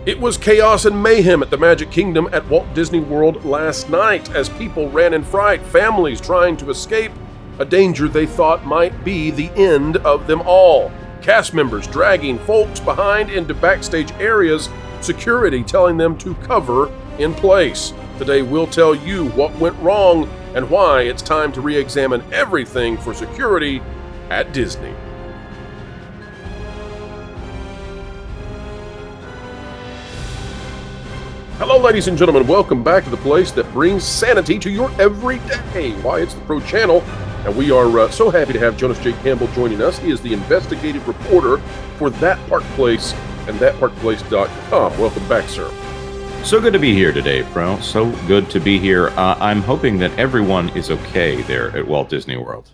It was chaos and mayhem at the Magic Kingdom at Walt Disney World last night as people ran in fright, families trying to escape a danger they thought might be the end of them all. Cast members dragging folks behind into backstage areas, security telling them to cover in place. Today we'll tell you what went wrong and why it's time to re-examine everything for security at Disney. Hello, ladies and gentlemen. Welcome back to the place that brings sanity to your everyday. Why, it's the Pro Channel, and we are so happy to have Jonas J. Campbell joining us. He is the investigative reporter for That Park Place and thatparkplace.com. Welcome back, sir. So good to be here today, Pro. So good to be here. I'm hoping that everyone is okay there at Walt Disney World.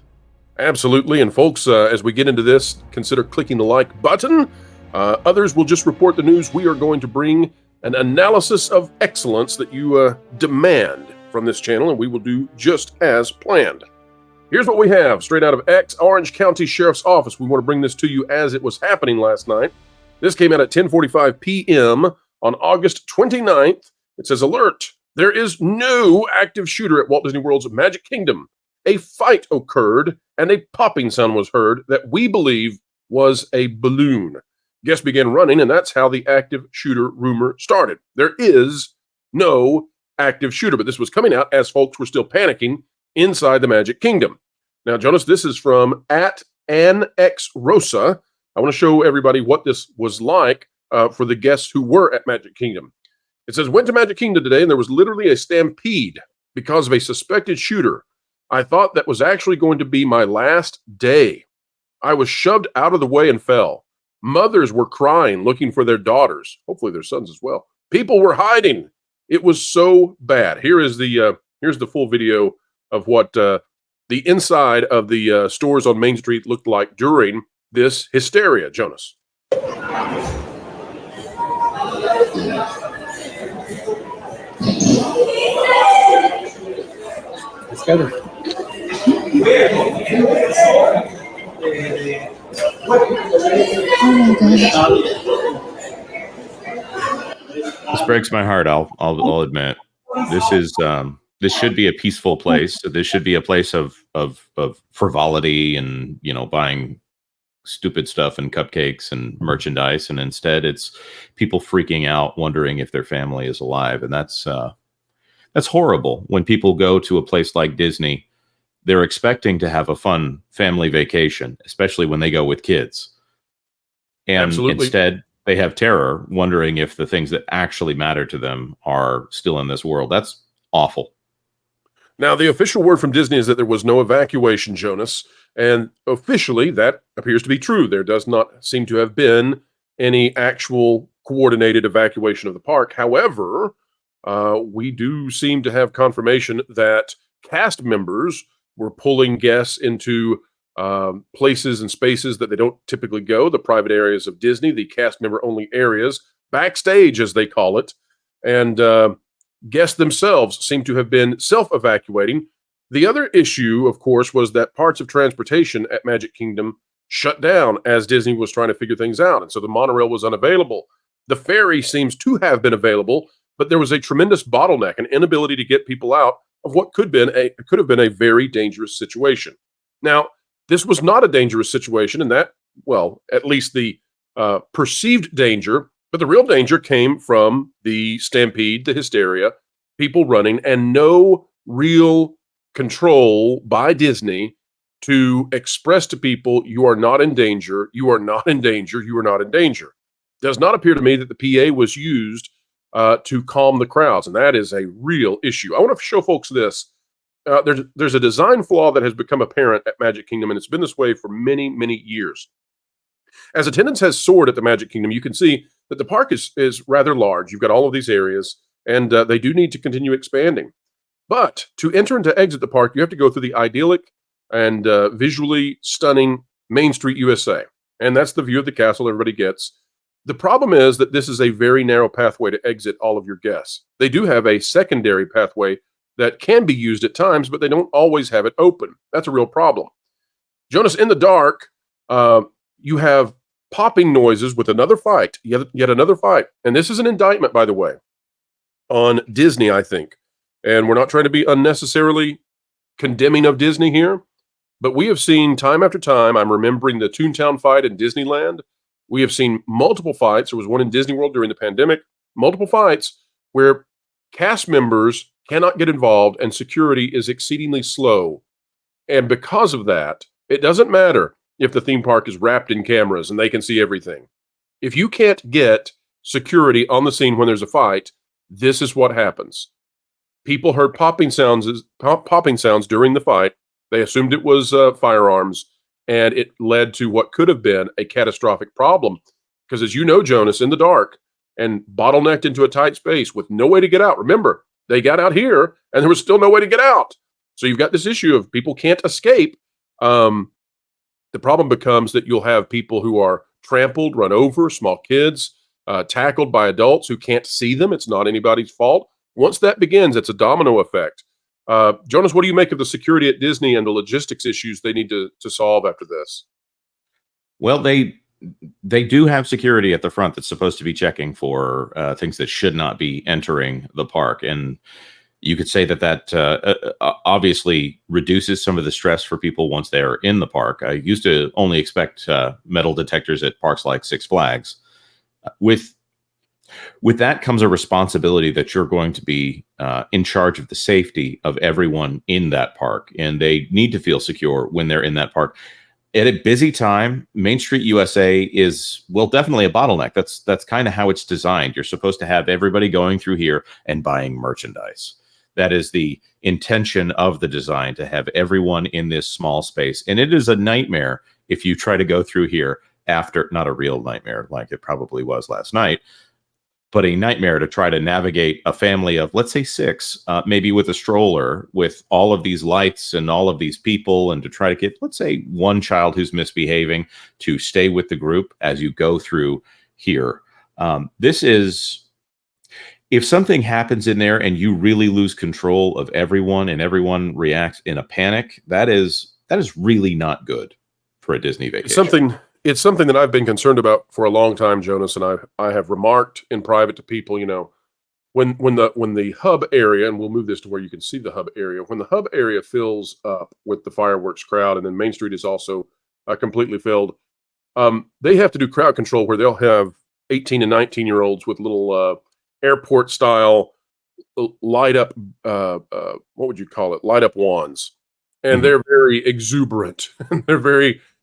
Absolutely. And folks, as we get into this, consider clicking the like button. Others will just report the news. We are going to bring an analysis of excellence that you demand from this channel, and we will do just as planned. Here's what we have straight out of Orange County Sheriff's Office. We want to bring this to you as it was happening last night. This came out at 10:45 p.m. on August 29th. It says, alert, there is no active shooter at Walt Disney World's Magic Kingdom. A fight occurred and a popping sound was heard that we believe was a balloon. Guests began running, and that's how the active shooter rumor started. There is no active shooter, but this was coming out as folks were still panicking inside the Magic Kingdom. Now, Jonas, this is from @Anxrosa. I want to show everybody what this was like for the guests who were at Magic Kingdom. It says, went to Magic Kingdom today, and there was literally a stampede because of a suspected shooter. I thought that was actually going to be my last day. I was shoved out of the way and fell. Mothers were crying, looking for their daughters, hopefully their sons as well. People were hiding. It was so bad. Here's the full video of what the inside of the stores on Main Street looked like during this hysteria, Jonas. Let's go. This breaks my heart. I'll admit. This should be a peaceful place. This should be a place of frivolity and buying stupid stuff and cupcakes and merchandise, and instead it's people freaking out, wondering if their family is alive, and that's horrible. When people go to a place like Disney, they're expecting to have a fun family vacation, especially when they go with kids. And Absolutely. Instead, they have terror, wondering if the things that actually matter to them are still in this world. That's awful. Now, the official word from Disney is that there was no evacuation, Jonas, and officially that appears to be true. There does not seem to have been any actual coordinated evacuation of the park. However, we do seem to have confirmation that cast members were pulling guests into places and spaces that they don't typically go, the private areas of Disney, the cast member only areas, backstage as they call it, and guests themselves seem to have been self-evacuating. The other issue, of course, was that parts of transportation at Magic Kingdom shut down as Disney was trying to figure things out, and so the monorail was unavailable. The ferry seems to have been available, but there was a tremendous bottleneck, an inability to get people out of what could have been a very dangerous situation. Now, this was not a dangerous situation in that, well, at least the perceived danger, but the real danger came from the stampede, the hysteria, people running, and no real control by Disney to express to people, you are not in danger, you are not in danger, you are not in danger. It does not appear to me that the PA was used to calm the crowds, and that is a real issue. I want to show folks this. There's a design flaw that has become apparent at Magic Kingdom, and it's been this way for many, many years. As attendance has soared at the Magic Kingdom, you can see that the park is rather large. You've got all of these areas, and they do need to continue expanding. But to enter and to exit the park, you have to go through the idyllic and visually stunning Main Street USA, and that's the view of the castle everybody gets. The problem is that this is a very narrow pathway to exit all of your guests. They do have a secondary pathway that can be used at times, but they don't always have it open. That's a real problem. Jonas, in the dark, you have popping noises with another fight, yet another fight. And this is an indictment, by the way, on Disney, I think. And we're not trying to be unnecessarily condemning of Disney here, but we have seen time after time. I'm remembering the Toontown fight in Disneyland. We have seen multiple fights. There was one in Disney World during the pandemic, multiple fights where cast members cannot get involved and security is exceedingly slow. And because of that, it doesn't matter if the theme park is wrapped in cameras and they can see everything. If you can't get security on the scene when there's a fight, this is what happens. People heard popping sounds during the fight. They assumed it was firearms, and it led to what could have been a catastrophic problem. Because as you know, Jonas, in the dark and bottlenecked into a tight space with no way to get out. Remember, they got out here, and there was still no way to get out. So you've got this issue of people can't escape. The problem becomes that you'll have people who are trampled, run over, small kids, tackled by adults who can't see them. It's not anybody's fault. Once that begins, it's a domino effect. Jonas, what do you make of the security at Disney and the logistics issues they need to solve after this? Well, they do have security at the front that's supposed to be checking for things that should not be entering the park. And you could say that obviously reduces some of the stress for people once they're in the park. I used to only expect metal detectors at parks like Six Flags. With that comes a responsibility that you're going to be in charge of the safety of everyone in that park, and they need to feel secure when they're in that park. At a busy time, Main Street USA is, well, definitely a bottleneck. That's kind of how it's designed. You're supposed to have everybody going through here and buying merchandise. That is the intention of the design, to have everyone in this small space. And it is a nightmare if you try to go through here after, not a real nightmare like it probably was last night, but a nightmare to try to navigate a family of, let's say, 6, maybe with a stroller, with all of these lights and all of these people, and to try to get, let's say, one child who's misbehaving to stay with the group as you go through here. This is, if something happens in there and you really lose control of everyone and everyone reacts in a panic, that is really not good for a Disney vacation. It's something that I've been concerned about for a long time, Jonas, and I have remarked in private to people, when the hub area, and we'll move this to where you can see the hub area, when the hub area fills up with the fireworks crowd, and then Main Street is also completely filled, they have to do crowd control where they'll have 18 and 19-year-olds with little airport style light up, what would you call it? Light up wands. And they're very exuberant.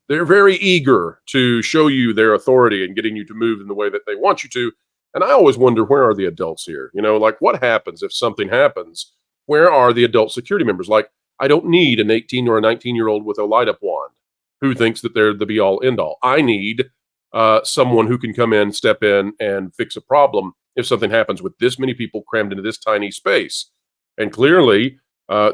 they're very eager to show you their authority and getting you to move in the way that they want you to. And I always wonder, where are the adults here? Like, what happens if something happens? Where are the adult security members? Like, I don't need an 18 or a 19-year-old with a light up wand who thinks that they're the be all end all. I need someone who can come in, step in, and fix a problem if something happens with this many people crammed into this tiny space. And clearly,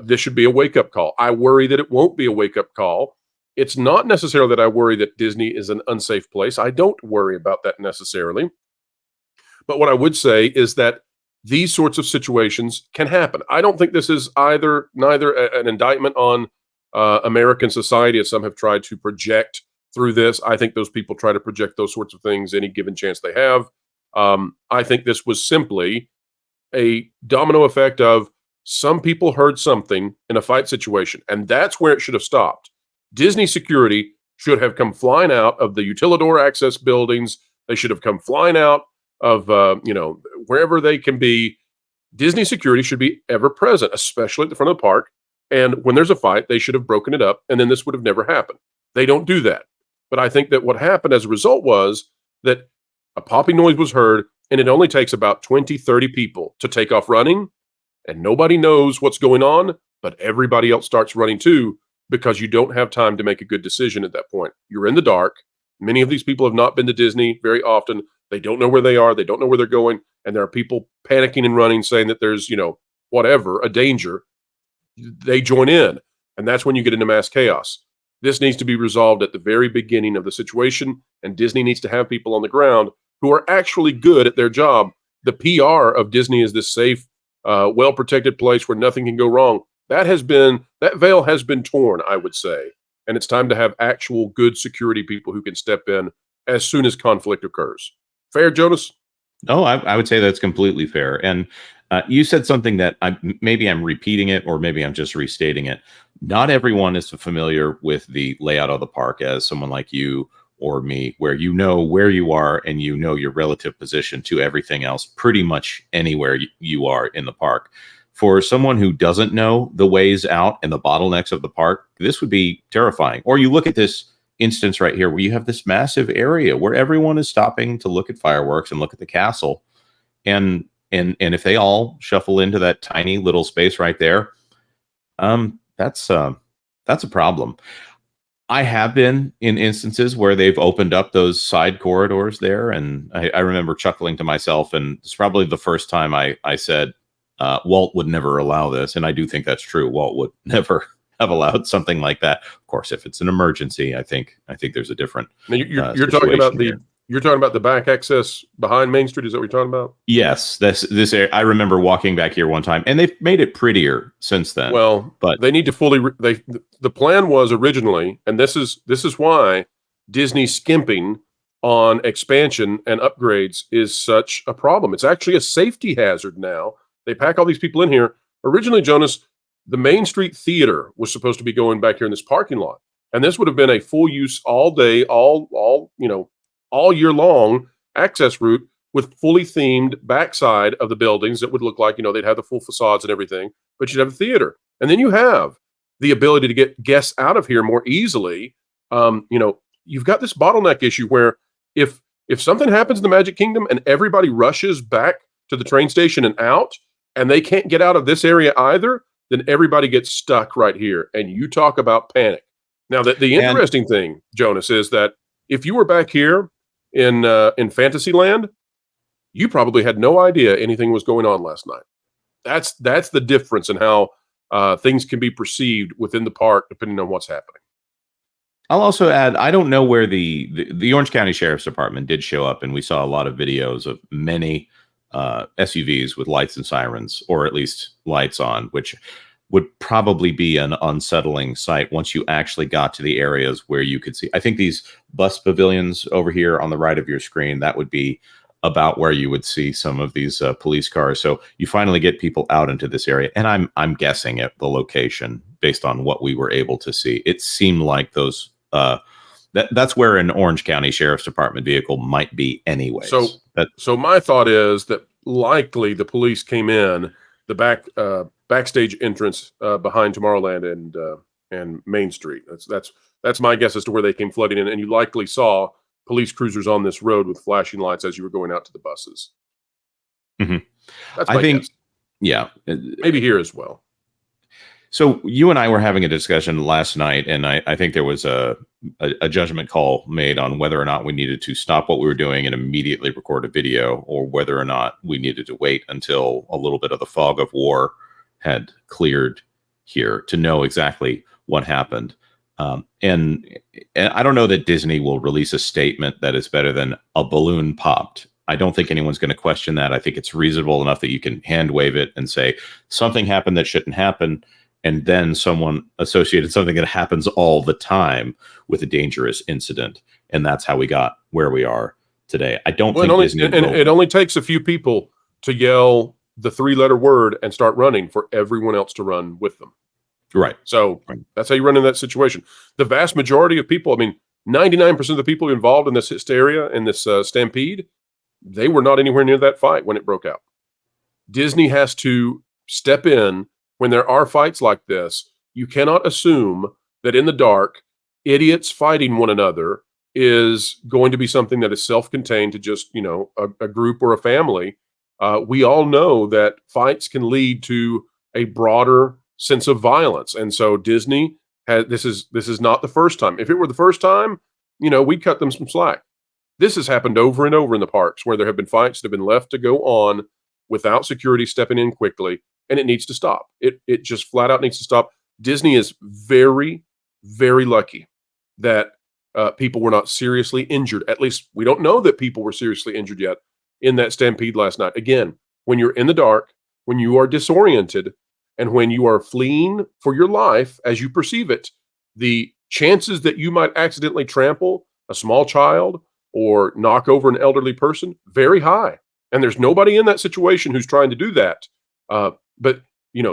this should be a wake-up call. I worry that it won't be a wake-up call. It's not necessarily that I worry that Disney is an unsafe place. I don't worry about that necessarily. But what I would say is that these sorts of situations can happen. I don't think this is neither an indictment on American society, as some have tried to project through this. I think those people try to project those sorts of things any given chance they have. I think this was simply a domino effect of some people heard something in a fight situation, and that's where it should have stopped. Disney security should have come flying out of the utilidor access buildings. They should have come flying out of, wherever they can be. Disney security should be ever present, especially at the front of the park. And when there's a fight, they should have broken it up, and then this would have never happened. They don't do that. But I think that what happened as a result was that a popping noise was heard, and it only takes about 20, 30 people to take off running, and nobody knows what's going on, but everybody else starts running too, because you don't have time to make a good decision at that point. You're in the dark. Many of these people have not been to Disney very often. They don't know where they are. They don't know where they're going. And there are people panicking and running, saying that there's, a danger. They join in. And that's when you get into mass chaos. This needs to be resolved at the very beginning of the situation. And Disney needs to have people on the ground who are actually good at their job. The PR of Disney is this safe, well-protected place where nothing can go wrong. That veil has been torn, I would say. And it's time to have actual good security people who can step in as soon as conflict occurs. Fair, Jonas? Oh, I would say that's completely fair. And you said something that maybe I'm repeating it, or maybe I'm just restating it. Not everyone is familiar with the layout of the park as someone like you or me, where you know where you are and you know your relative position to everything else pretty much anywhere you are in the park. For someone who doesn't know the ways out and the bottlenecks of the park, this would be terrifying. Or you look at this instance right here where you have this massive area where everyone is stopping to look at fireworks and look at the castle. And if they all shuffle into that tiny little space right there, that's a problem. I have been in instances where they've opened up those side corridors there, and I remember chuckling to myself, and it's probably the first time I said, Walt would never allow this, and I do think that's true. Walt would never have allowed something like that. Of course, if it's an emergency, I think there's a different. Now you're talking about the back access behind Main Street. Is that what you're talking about? Yes, this area. I remember walking back here one time, and they've made it prettier since then. Well, but they need to the plan was originally, and this is why Disney's skimping on expansion and upgrades is such a problem. It's actually a safety hazard now. They pack all these people in here. Originally, Jonas, the Main Street Theater was supposed to be going back here in this parking lot, and this would have been a full use all day, all year long access route with fully themed backside of the buildings that would look like, they'd have the full facades and everything, but you'd have a theater. And then you have the ability to get guests out of here more easily. You've got this bottleneck issue where if something happens in the Magic Kingdom and everybody rushes back to the train station and out, and they can't get out of this area either, then everybody gets stuck right here. And you talk about panic. Now, the interesting thing, Jonas, is that if you were back here in Fantasyland, you probably had no idea anything was going on last night. That's the difference in how things can be perceived within the park, depending on what's happening. I'll also add, I don't know where the Orange County Sheriff's Department did show up, and we saw a lot of videos of many SUVs with lights and sirens, or at least lights on, which would probably be an unsettling sight once you actually got to the areas where you could see. I think these bus pavilions over here on the right of your screen, that would be about where you would see some of these police cars. So you finally get people out into this area, and I'm guessing at the location based on what we were able to see. It seemed like those that's where an Orange County Sheriff's Department vehicle might be anyway. So my thought is that likely the police came in the backstage entrance behind Tomorrowland and Main Street. That's my guess as to where they came flooding in, and you likely saw police cruisers on this road with flashing lights as you were going out to the buses. Mm-hmm. That's my guess. Yeah, maybe here as well. So you and I were having a discussion last night, and I think there was a judgment call made on whether or not we needed to stop what we were doing and immediately record a video, or whether or not we needed to wait until a little bit of the fog of war had cleared here to know exactly what happened. And I don't know that Disney will release a statement that is better than a balloon popped. I don't think anyone's going to question that. I think it's reasonable enough that you can hand wave it and say something happened that shouldn't happen, and then someone associated something that happens all the time with a dangerous incident, and that's how we got where we are today. I don't think Disney it only takes a few people to yell the 3-letter word and start running for everyone else to run with them. Right. So that's how you run in that situation. The vast majority of people, 99% of the people involved in this hysteria, in this stampede, they were not anywhere near that fight when it broke out. Disney has to step in when there are fights like this. You cannot assume that in the dark, idiots fighting one another is going to be something that is self-contained to just, a group or a family. We all know that fights can lead to a broader sense of violence. And so Disney this is not the first time. If it were the first time, we'd cut them some slack. This has happened over and over in the parks where there have been fights that have been left to go on without security stepping in quickly, and it needs to stop. It just flat out needs to stop. Disney is very, very lucky that people were not seriously injured. At least we don't know that people were seriously injured yet in that stampede last night. Again, when you're in the dark, when you are disoriented, and when you are fleeing for your life as you perceive it, the chances that you might accidentally trample a small child or knock over an elderly person, very high. And there's nobody in that situation who's trying to do that. But,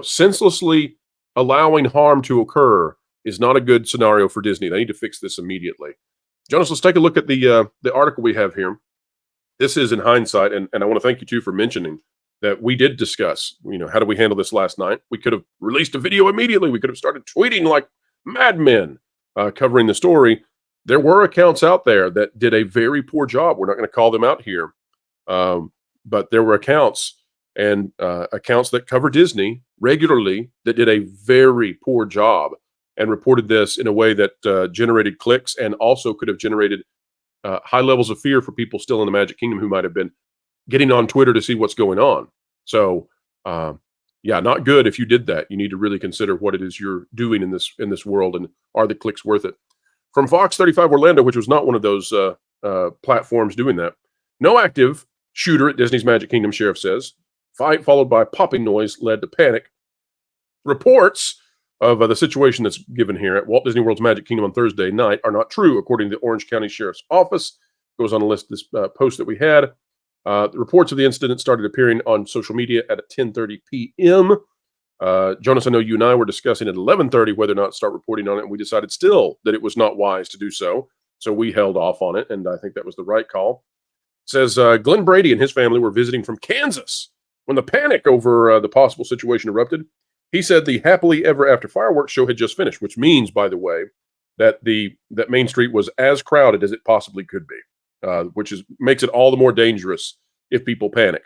senselessly allowing harm to occur is not a good scenario for Disney. They need to fix this immediately. Jonas, let's take a look at the article we have here. This is in hindsight, and I want to thank you, too, for mentioning that we did discuss, how do we handle this last night? We could have released a video immediately. We could have started tweeting like madmen covering the story. There were accounts out there that did a very poor job. We're not going to call them out here. But there were accounts that cover Disney regularly that did a very poor job and reported this in a way that generated clicks and also could have generated high levels of fear for people still in the Magic Kingdom who might have been getting on Twitter to see what's going on. So, not good if you did that. You need to really consider what it is you're doing in this world, and are the clicks worth it? From Fox 35 Orlando, which was not one of those platforms doing that. No active shooter at Disney's Magic Kingdom, Sheriff says. Fight followed by popping noise led to panic. Reports of the situation that's given here at Walt Disney World's Magic Kingdom on Thursday night are not true, according to the Orange County Sheriff's Office. Goes on to list this post that we had. The reports of the incident started appearing on social media at 10:30 p.m. Jonas, I know you and I were discussing at 11:30 whether or not to start reporting on it, and we decided still that it was not wise to do so. So we held off on it, and I think that was the right call. It says Glenn Brady and his family were visiting from Kansas when the panic over the possible situation erupted. He said the Happily Ever After fireworks show had just finished, which means, by the way, that Main Street was as crowded as it possibly could be, which makes it all the more dangerous if people panic.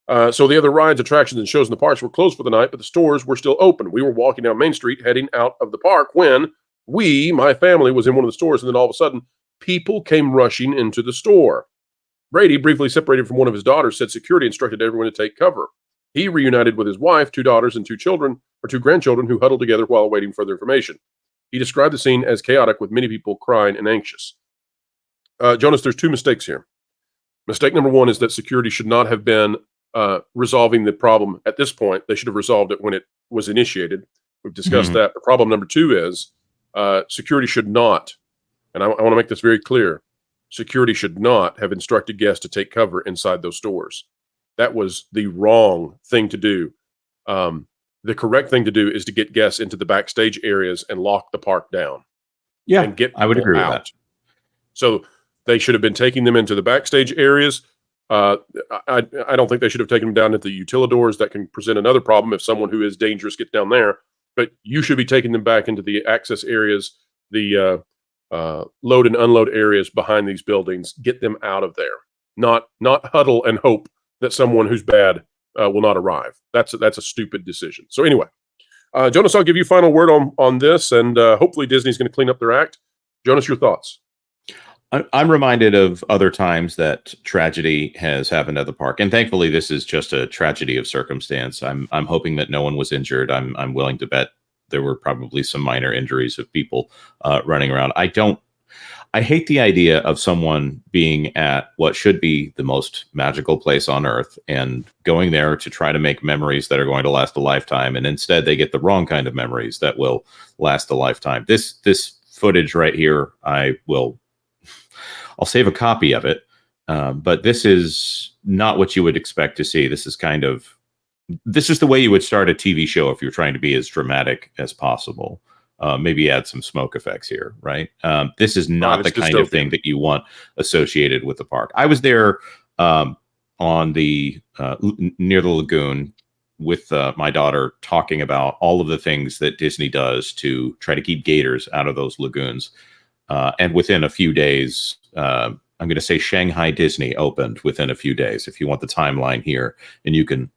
So the other rides, attractions, and shows in the parks were closed for the night, but the stores were still open. We were walking down Main Street, heading out of the park when my family, was in one of the stores, and then all of a sudden, people came rushing into the store. Brady, briefly separated from one of his daughters, said security instructed everyone to take cover. He reunited with his wife, 2 daughters, and 2 grandchildren who huddled together while awaiting further information. He described the scene as chaotic, with many people crying and anxious. Jonas, there's 2 mistakes here. Mistake number 1 is that security should not have been resolving the problem at this point. They should have resolved it when it was initiated. We've discussed that. The problem number 2 is security should not, and I want to make this very clear, security should not have instructed guests to take cover inside those stores. That was the wrong thing to do. The correct thing to do is to get guests into the backstage areas and lock the park down. Yeah, and get I would agree out. with that. So they should have been taking them into the backstage areas. I don't think they should have taken them down into the utilidors. That can present another problem if someone who is dangerous gets down there. But you should be taking them back into the access areas, the load and unload areas behind these buildings. Get them out of there. Not huddle and hope that someone who's bad will not arrive. That's a stupid decision. So anyway, Jonas, I'll give you final word on this, and hopefully Disney's going to clean up their act. Jonas, your thoughts? I'm reminded of other times that tragedy has happened at the park, and thankfully this is just a tragedy of circumstance. I'm hoping that no one was injured. I'm willing to bet there were probably some minor injuries of people running around. I hate the idea of someone being at what should be the most magical place on earth and going there to try to make memories that are going to last a lifetime, and instead they get the wrong kind of memories that will last a lifetime. This footage right here, I'll save a copy of it, but this is not what you would expect to see. This is the way you would start a TV show if you're trying to be as dramatic as possible. Maybe add some smoke effects here, right? This is not the kind of thing that you want associated with the park. I was there on the near the lagoon with my daughter, talking about all of the things that Disney does to try to keep gators out of those lagoons. And within a few days, I'm going to say Shanghai Disney opened within a few days. If you want the timeline here, and you can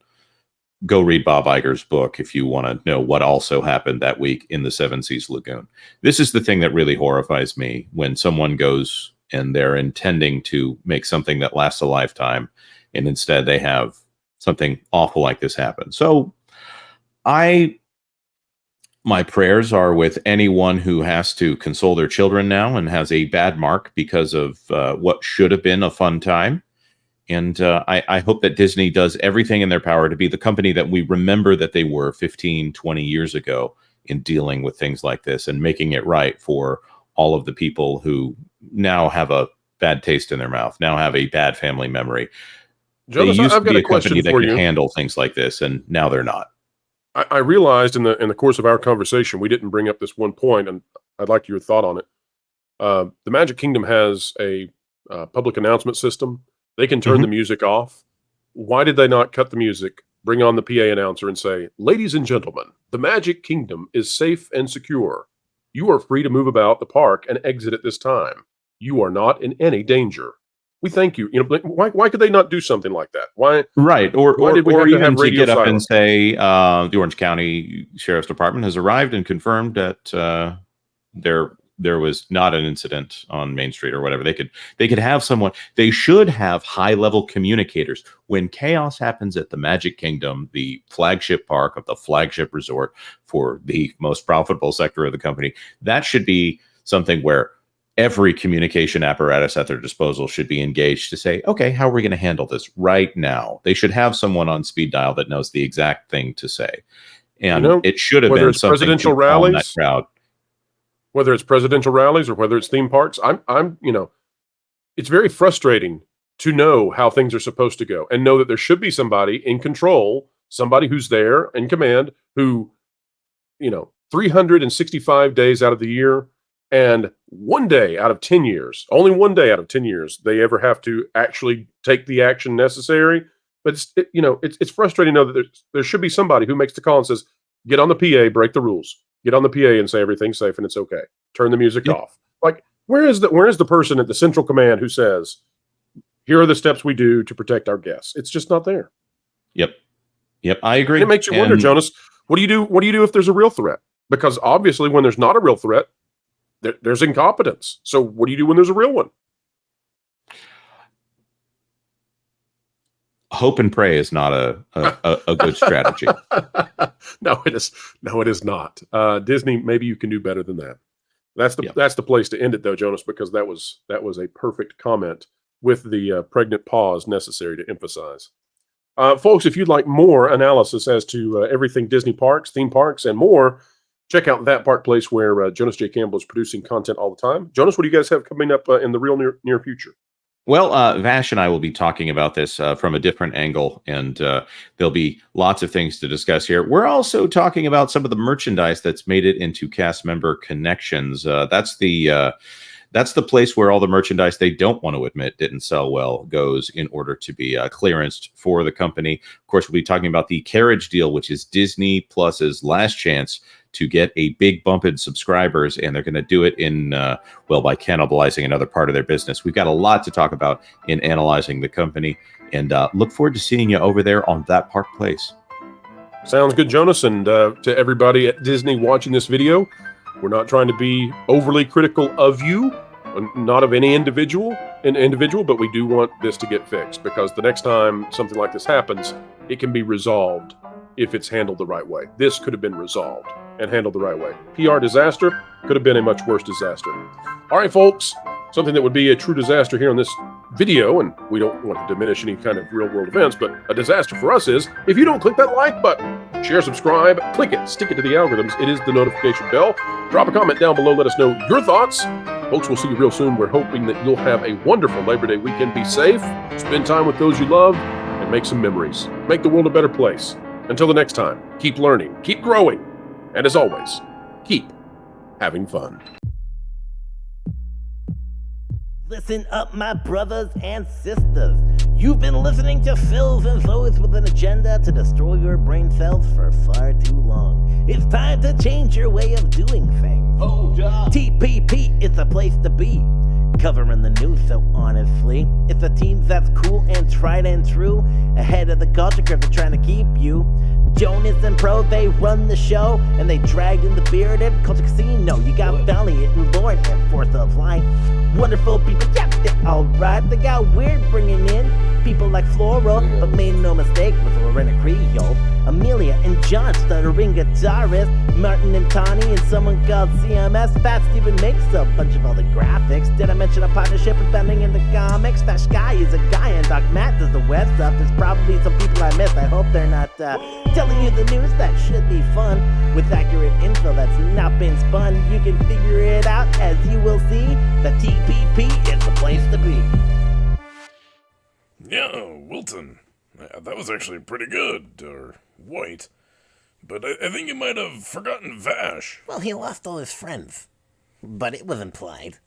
go read Bob Iger's book if you want to know what also happened that week in the Seven Seas Lagoon. This is the thing that really horrifies me, when someone goes and they're intending to make something that lasts a lifetime, and instead they have something awful like this happen. So my prayers are with anyone who has to console their children now and has a bad mark because of what should have been a fun time. And I hope that Disney does everything in their power to be the company that we remember that they were 15, 20 years ago in dealing with things like this and making it right for all of the people who now have a bad taste in their mouth, now have a bad family memory. Jonas, they used I've to got be a a company question that for could you. handle things like this, and now they're not. I realized in the course of our conversation, we didn't bring up this one point, and I'd like your thought on it. The Magic Kingdom has a public announcement system. They can turn the music off. Why did they not cut the music, bring on the PA announcer, and say, "Ladies and gentlemen, the Magic Kingdom is safe and secure. You are free to move about the park and exit at this time. You are not in any danger. We thank you." You know, why could they not do something like that? Why? Right. Why did we have to even have to radio get up and silence? say the Orange County Sheriff's Department has arrived and confirmed that there was not an incident on Main Street or whatever. They could have someone. They should have high-level communicators. When chaos happens at the Magic Kingdom, the flagship park of the flagship resort for the most profitable sector of the company, that should be something where every communication apparatus at their disposal should be engaged to say, okay, how are we going to handle this right now? They should have someone on speed dial that knows the exact thing to say. And it should have whether been it's something presidential to calm that rallies, crowd. whether it's presidential rallies or whether it's theme parks, I'm it's very frustrating to know how things are supposed to go and know that there should be somebody in control, somebody who's there in command, who, 365 days out of the year, and one day out of 10 years, only one day out of 10 years, they ever have to actually take the action necessary. But it's frustrating to know that there should be somebody who makes the call and says, get on the PA, break the rules, get on the PA and say everything's safe and it's okay. Turn the music off. Like, where is the person at the central command who says, here are the steps we do to protect our guests? It's just not there. Yep. I agree. And it makes you wonder, Jonas, what do you do? What do you do if there's a real threat? Because obviously when there's not a real threat, there's incompetence. So what do you do when there's a real one? Hope and pray is not a good strategy. No, it is not. Disney, maybe you can do better than that. That's the place to end it, though, Jonas, because that was a perfect comment with the pregnant pause necessary to emphasize. Folks, if you'd like more analysis as to everything Disney parks, theme parks, and more, check out That Park Place, where Jonas J. Campbell is producing content all the time. Jonas, what do you guys have coming up in the real near future? Well, Vash and I will be talking about this from a different angle, and there'll be lots of things to discuss here. We're also talking about some of the merchandise that's made it into cast member connections. That's the place where all the merchandise they don't want to admit didn't sell well goes in order to be clearanced for the company. Of course, we'll be talking about the carriage deal, which is Disney Plus's last chance to get a big bump in subscribers, and they're going to do it by cannibalizing another part of their business. We've got a lot to talk about in analyzing the company, and look forward to seeing you over there on That Park Place. Sounds good, Jonas. And to everybody at Disney watching this video, we're not trying to be overly critical of you, not of any individual, but we do want this to get fixed, because the next time something like this happens, it can be resolved if it's handled the right way. This could have been resolved and handled the right way. PR disaster could have been a much worse disaster. All right, folks, something that would be a true disaster here on this video, and we don't want to diminish any kind of real world events, but a disaster for us is if you don't click that like button, share, subscribe, click it, stick it to the algorithms. It is the notification bell. Drop a comment down below. Let us know your thoughts. Folks, we'll see you real soon. We're hoping that you'll have a wonderful Labor Day weekend. Be safe, spend time with those you love, and make some memories. Make the world a better place. Until the next time, keep learning, keep growing, and as always, keep having fun. Listen up, my brothers and sisters. You've been listening to Phils and those with an agenda to destroy your brain cells for far too long. It's time to change your way of doing things. Hold up. TPP is the place to be. Covering the news so honestly. It's a team that's cool and tried and true. Ahead of the culture curve, they're trying to keep you. Jonas and Pro, they run the show, and they dragged in the bearded culture casino. You got Valiant and Lauren and Fourth of Line. Wonderful people, yeah, they're alright. They got weird bringing in people like Floral, but made no mistake with Lorena Creole, Amelia and John, stuttering guitarist, Martin and Tawny, and someone called CMS. Fats even makes a bunch of all the graphics. Did I mention a partnership with Bending in the Comics? Fat Sky is a guy, and Doc Matt does the web stuff. There's probably some people I missed. I hope they're not telling you the news. That should be fun. With accurate info that's not been spun, you can figure it out as you will see. The TPP is the place to be. Yeah, Wilton. That was actually pretty good, or white. But I think you might have forgotten Vash. Well, he lost all his friends. But it was implied.